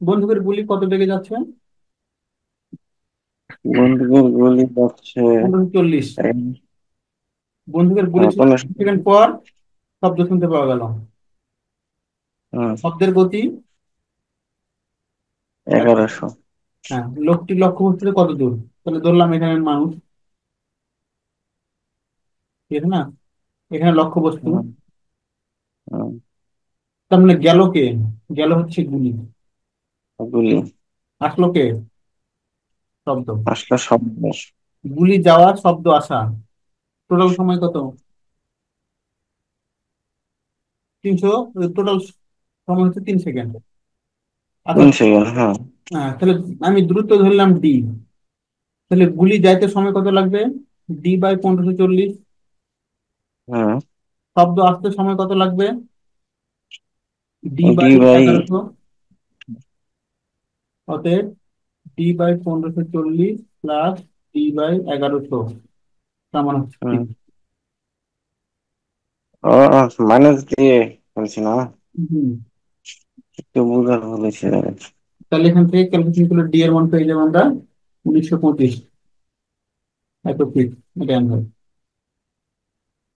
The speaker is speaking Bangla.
বন্দুকের গুলি কত বেগে যাচ্ছে? বন্দুকের গুলি যাচ্ছে 1540। এক- বন্দুকের গুলি ছিল 15 সেকেন্ড পর শব্দ শুনতে পাওয়া গেল। হুম, শব্দের গতি 1100। 1100। হ্যাঁ, লোকটি লক্ষ্যবস্তুতে কত দূর? তাহলে ধরলাম এখানে মানুষ, ঠিক আছে না? এখানে লক্ষ্যবস্তু। হুম, হুম, তার মানে গেল কে? গেল হচ্ছে গুলি। গুলি আসলো কে? শব্দ। আসলে শব্দ। গুলি যাওয়া, শব্দ আসা, টোটাল সময় কত? 300। টোটাল সময় হচ্ছে 3 সেকেন্ড। আচ্ছা। 3 সেকেন্ড, হ্যাঁ। তাহলে আমি দ্রুত ধরলাম ডি। তাহলে গুলি যাইতে সময় কত লাগবে? D by 1540। হ্যাঁ, শব্দ আসতে সময় কত লাগবে? D d by by 1100। অতএব d by 1540 plus d by 1100 সমান হচ্ছে হুম, 3। ও মাইনাস দিয়ে বলছি না, হুম। একটু বোঝার বলেছি। তাহলে এখান থেকে ক্যালকুলেশন করলে ডি এর মান পেয়ে যাবো আমরা 1925 এত ফিট। এটা অ্যান্সার।